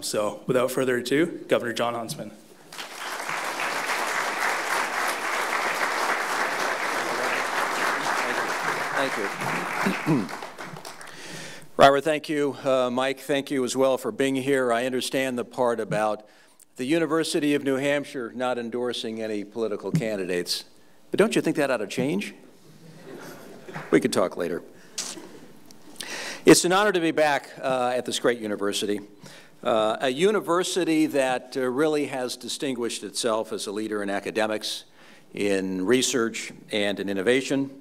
So without further ado, Governor John Huntsman. Thank you. Robert, thank you. Mike, thank you as well for being here. I understand the part about the University of New Hampshire not endorsing any political candidates. But don't you think that ought to change? We could talk later. It's an honor to be back at this great university. A university that really has distinguished itself as a leader in academics, in research, and in innovation.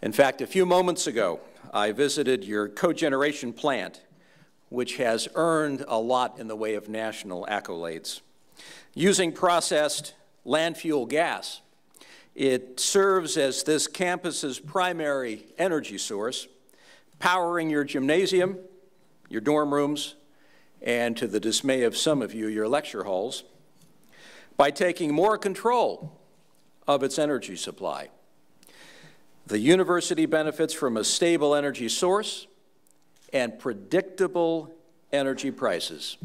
In fact, a few moments ago, I visited your cogeneration plant, which has earned a lot in the way of national accolades. Using processed land fuel gas, it serves as this campus's primary energy source, powering your gymnasium, your dorm rooms, and to the dismay of some of you, your lecture halls, by taking more control of its energy supply. The university benefits from a stable energy source and predictable energy prices.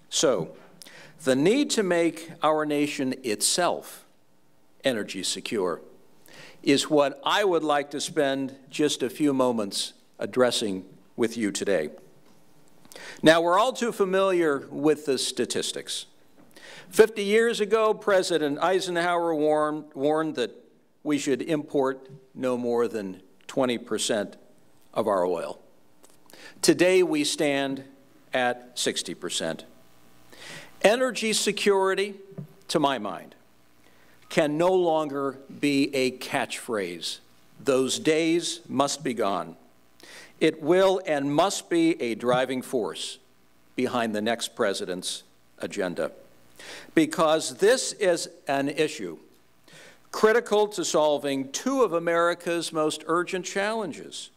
So, the need to make our nation itself energy secure is what I would like to spend just a few moments addressing with you today. Now, we're all too familiar with the statistics. 50 years ago, President Eisenhower warned that we should import no more than 20% of our oil. Today, we stand at 60%. Energy security, to my mind, can no longer be a catchphrase. Those days must be gone. It will and must be a driving force behind the next president's agenda, because this is an issue critical to solving two of America's most urgent challenges: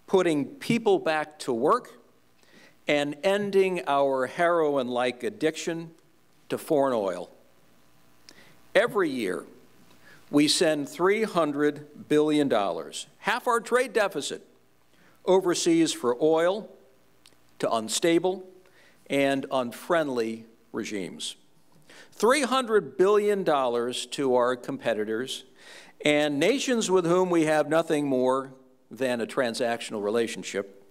putting people back to work and ending our heroin-like addiction to foreign oil. Every year, we send $300 billion, half our trade deficit, overseas for oil to unstable and unfriendly regimes. $300 billion to our competitors and nations with whom we have nothing more than a transactional relationship.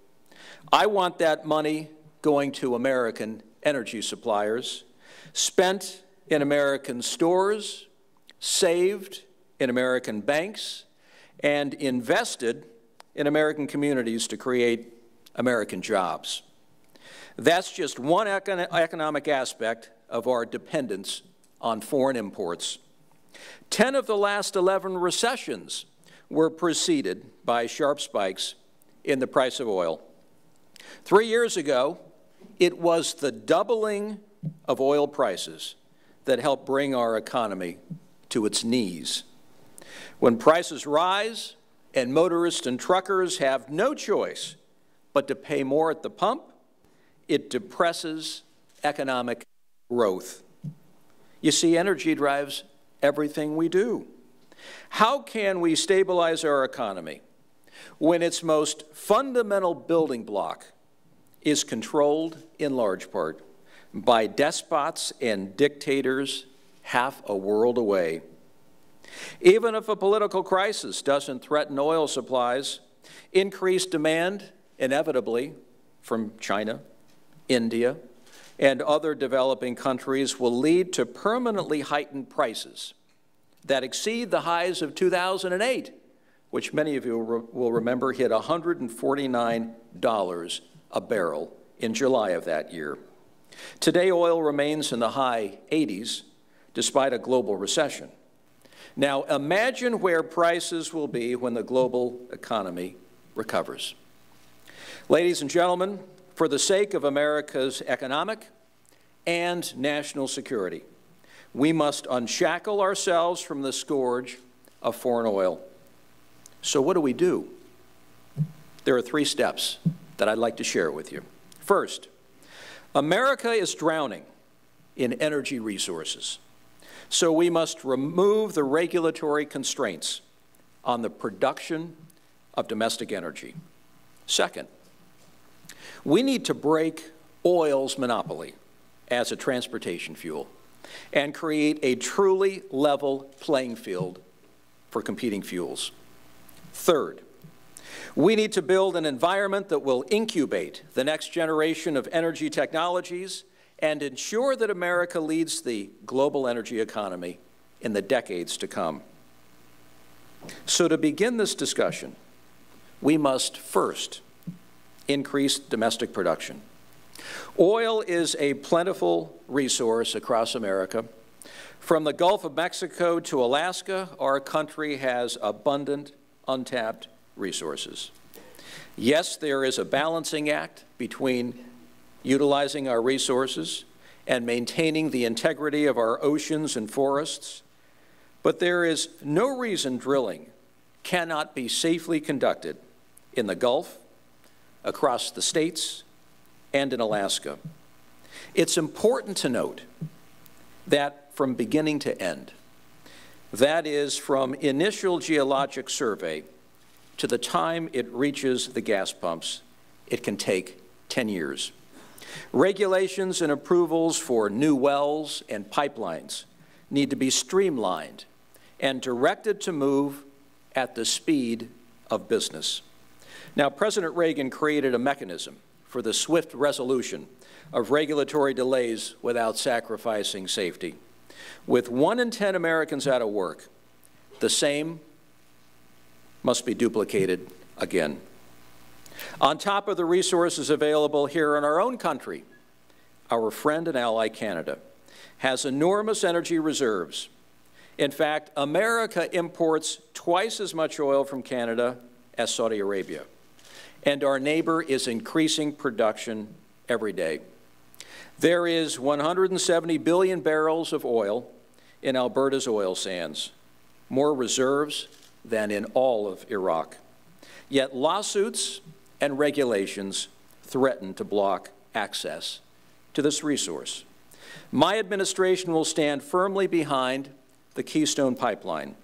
I want that money going to American energy suppliers, spent in American stores, saved in American banks, and invested in American communities to create American jobs. That's just one economic aspect of our dependence on foreign imports. 10 of the last 11 recessions were preceded by sharp spikes in the price of oil. 3 years ago, it was the doubling of oil prices that helped bring our economy to its knees. When prices rise, and motorists and truckers have no choice but to pay more at the pump, it depresses economic growth. You see, energy drives everything we do. How can we stabilize our economy when its most fundamental building block is controlled in large part by despots and dictators half a world away? Even if a political crisis doesn't threaten oil supplies, increased demand, inevitably, from China, India, and other developing countries will lead to permanently heightened prices that exceed the highs of 2008, which many of you will remember hit $149 a barrel in July of that year. Today, oil remains in the high 80s despite a global recession. Now, imagine where prices will be when the global economy recovers. Ladies and gentlemen, for the sake of America's economic and national security, we must unshackle ourselves from the scourge of foreign oil. So what do? There are 3 steps that I'd like to share with you. First, America is drowning in energy resources. So we must remove the regulatory constraints on the production of domestic energy. Second, we need to break oil's monopoly as a transportation fuel and create a truly level playing field for competing fuels. Third, we need to build an environment that will incubate the next generation of energy technologies and ensure that America leads the global energy economy in the decades to come. So to begin this discussion, we must first increase domestic production. Oil is a plentiful resource across America. From the Gulf of Mexico to Alaska, our country has abundant, untapped resources. Yes, there is a balancing act between utilizing our resources and maintaining the integrity of our oceans and forests, but there is no reason drilling cannot be safely conducted in the Gulf, across the states, and in Alaska. It's important to note that from beginning to end, that is, from initial geologic survey to the time it reaches the gas pumps, it can take 10 years. Regulations and approvals for new wells and pipelines need to be streamlined and directed to move at the speed of business. Now, President Reagan created a mechanism for the swift resolution of regulatory delays without sacrificing safety. With 1 in 10 Americans out of work, the same must be duplicated again. On top of the resources available here in our own country, our friend and ally Canada has enormous energy reserves. In fact, America imports twice as much oil from Canada as Saudi Arabia, and our neighbor is increasing production every day. There is 170 billion barrels of oil in Alberta's oil sands, more reserves than in all of Iraq. Yet lawsuits and regulations threaten to block access to this resource. My administration will stand firmly behind the Keystone Pipeline,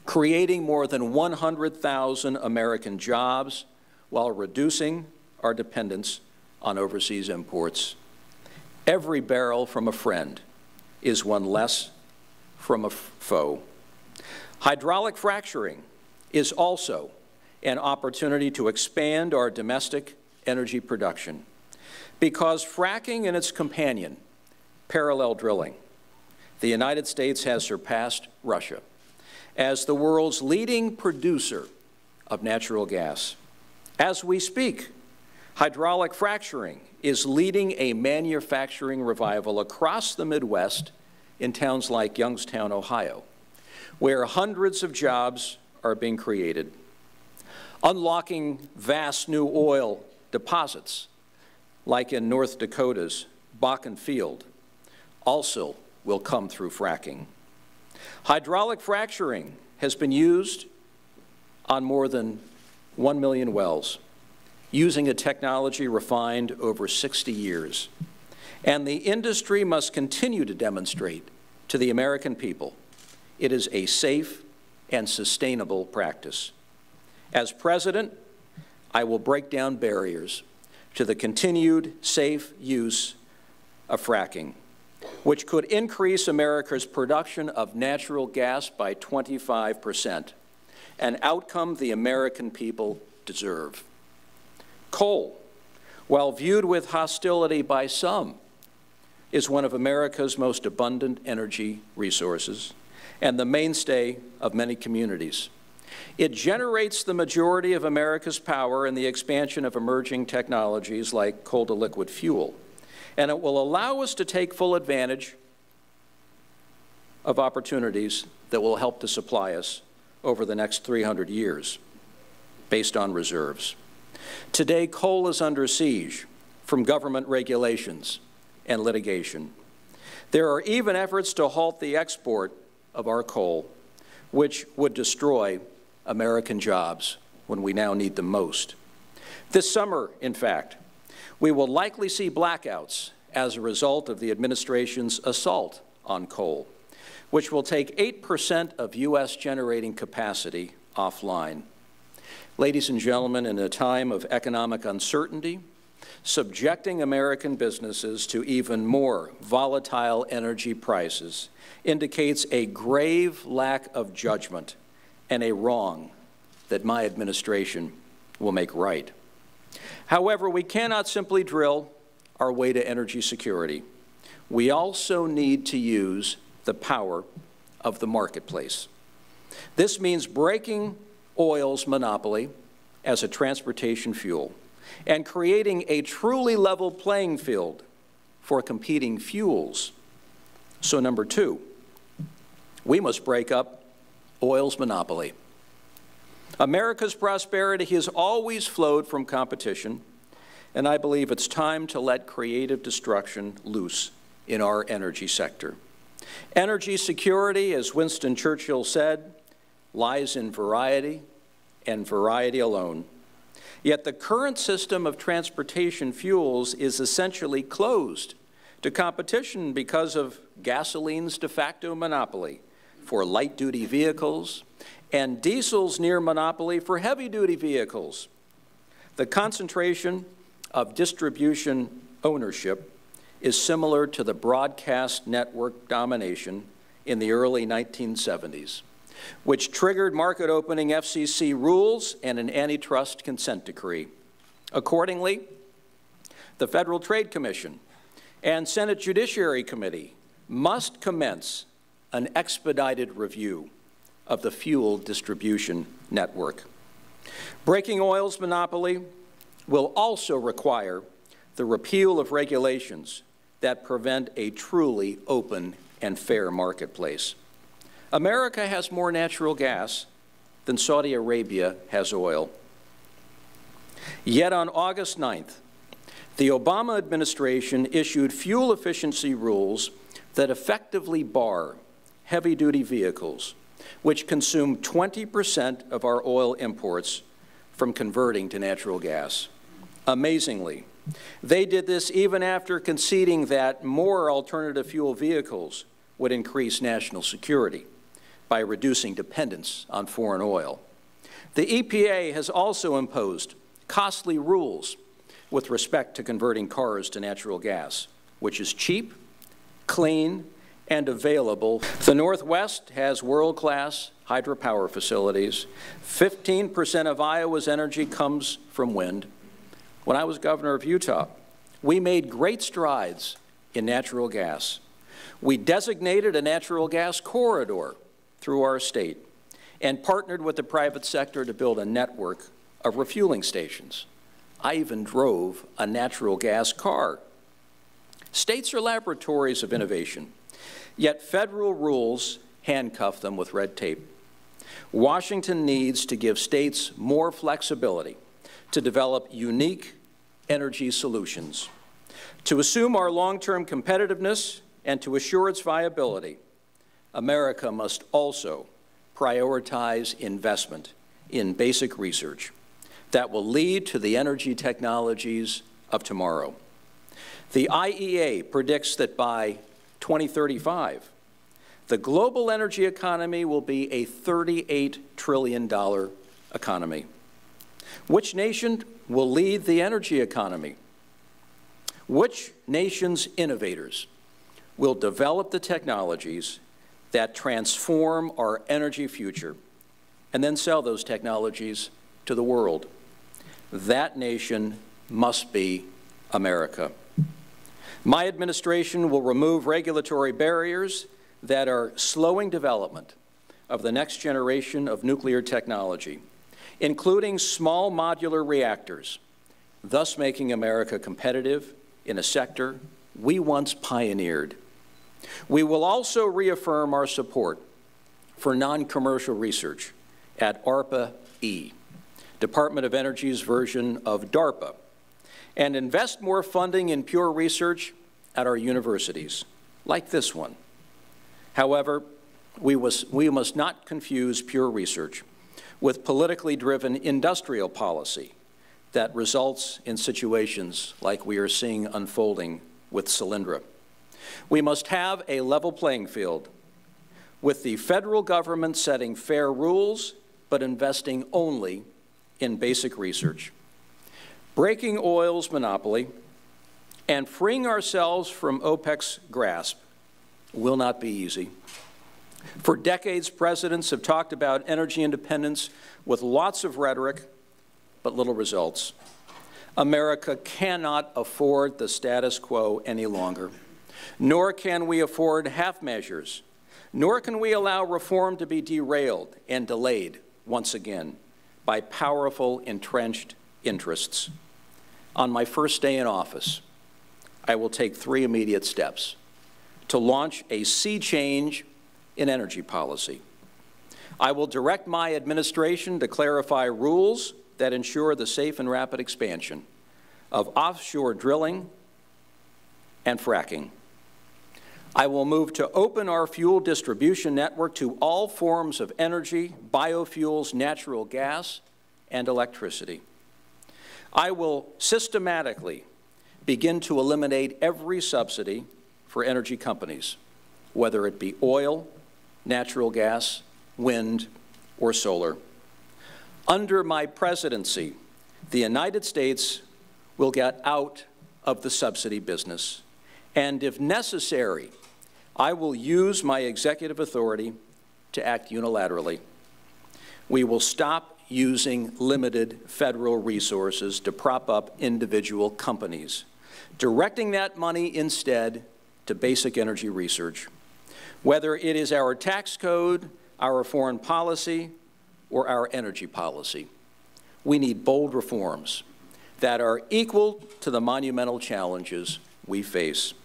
creating more than 100,000 American jobs while reducing our dependence on overseas imports. Every barrel from a friend is one less from a foe. Hydraulic fracturing is also an opportunity to expand our domestic energy production because fracking and its companion, parallel drilling, the United States has surpassed Russia as the world's leading producer of natural gas. As we speak, hydraulic fracturing is leading a manufacturing revival across the Midwest in towns like Youngstown, Ohio, where hundreds of jobs are being created. Unlocking vast new oil deposits, like in North Dakota's Bakken Field, also will come through fracking. Hydraulic fracturing has been used on more than 1 million wells, using a technology refined over 60 years. And the industry must continue to demonstrate to the American people it is a safe and sustainable practice. As president, I will break down barriers to the continued safe use of fracking, which could increase America's production of natural gas by 25%, an outcome the American people deserve. Coal, while viewed with hostility by some, is one of America's most abundant energy resources and the mainstay of many communities. It generates the majority of America's power in the expansion of emerging technologies like coal-to-liquid fuel, and it will allow us to take full advantage of opportunities that will help to supply us over the next 300 years based on reserves. Today, coal is under siege from government regulations and litigation. There are even efforts to halt the export of our coal, which would destroy American jobs when we now need them most. This summer, in fact, we will likely see blackouts as a result of the administration's assault on coal, which will take 8% of U.S. generating capacity offline. Ladies and gentlemen, in a time of economic uncertainty subjecting American businesses to even more volatile energy prices indicates a grave lack of judgment and a wrong that my administration will make right. However, we cannot simply drill our way to energy security. We also need to use the power of the marketplace. This means breaking oil's monopoly as a transportation fuel and creating a truly level playing field for competing fuels. So number two, we must break up oil's monopoly. America's prosperity has always flowed from competition, and I believe it's time to let creative destruction loose in our energy sector. Energy security, as Winston Churchill said, lies in variety and variety alone. Yet the current system of transportation fuels is essentially closed to competition because of gasoline's de facto monopoly for light-duty vehicles and diesel's near monopoly for heavy-duty vehicles. The concentration of distribution ownership is similar to the broadcast network domination in the early 1970s, which triggered market-opening FCC rules and an antitrust consent decree. Accordingly, the Federal Trade Commission and Senate Judiciary Committee must commence an expedited review of the fuel distribution network. Breaking oil's monopoly will also require the repeal of regulations that prevent a truly open and fair marketplace. America has more natural gas than Saudi Arabia has oil. Yet on August 9th, the Obama administration issued fuel efficiency rules that effectively bar heavy-duty vehicles, which consume 20% of our oil imports, from converting to natural gas. Amazingly, they did this even after conceding that more alternative fuel vehicles would increase national security by reducing dependence on foreign oil. The EPA has also imposed costly rules with respect to converting cars to natural gas, which is cheap, clean, and available. The Northwest has world-class hydropower facilities. 15% of Iowa's energy comes from wind. When I was governor of Utah, we made great strides in natural gas. We designated a natural gas corridor through our state and partnered with the private sector to build a network of refueling stations. I even drove a natural gas car. States are laboratories of innovation, yet federal rules handcuff them with red tape. Washington needs to give states more flexibility to develop unique energy solutions. To assume our long-term competitiveness and to assure its viability, America must also prioritize investment in basic research that will lead to the energy technologies of tomorrow. The IEA predicts that by 2035, the global energy economy will be a $38 trillion economy. Which nation will lead the energy economy? Which nation's innovators will develop the technologies that transform our energy future and then sell those technologies to the world? That nation must be America. My administration will remove regulatory barriers that are slowing development of the next generation of nuclear technology, including small modular reactors, thus making America competitive in a sector we once pioneered. We will also reaffirm our support for non-commercial research at ARPA-E, Department of Energy's version of DARPA, and invest more funding in pure research at our universities, like this one. However, we must not confuse pure research with politically driven industrial policy that results in situations like we are seeing unfolding with Solyndra. We must have a level playing field, with the federal government setting fair rules but investing only in basic research. breaking oil's monopoly and freeing ourselves from OPEC's grasp will not be easy. For decades, presidents have talked about energy independence with lots of rhetoric, but little results. America cannot afford the status quo any longer, nor can we afford half measures, nor can we allow reform to be derailed and delayed once again by powerful, entrenched interests. On my first day in office, I will take 3 immediate steps to launch a sea change in energy policy. I will direct my administration to clarify rules that ensure the safe and rapid expansion of offshore drilling and fracking. I will move to open our fuel distribution network to all forms of energy, biofuels, natural gas, and electricity. I will systematically begin to eliminate every subsidy for energy companies, whether it be oil, natural gas, wind, or solar. Under my presidency, the United States will get out of the subsidy business, and if necessary, I will use my executive authority to act unilaterally. We will stop using limited federal resources to prop up individual companies, directing that money instead to basic energy research. Whether it is our tax code, our foreign policy, or our energy policy, we need bold reforms that are equal to the monumental challenges we face.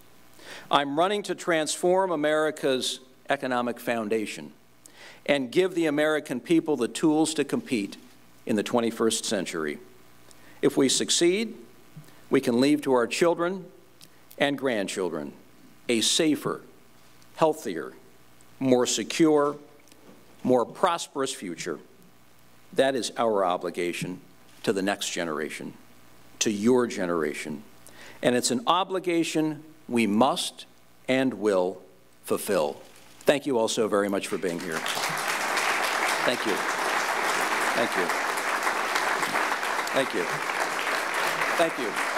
I'm running to transform America's economic foundation and give the American people the tools to compete in the 21st century. If we succeed, we can leave to our children and grandchildren a safer, healthier, more secure, more prosperous future. That is our obligation to the next generation, to your generation. And it's an obligation we must and will fulfill. Thank you all so very much for being here. Thank you. Thank you. Thank you. Thank you.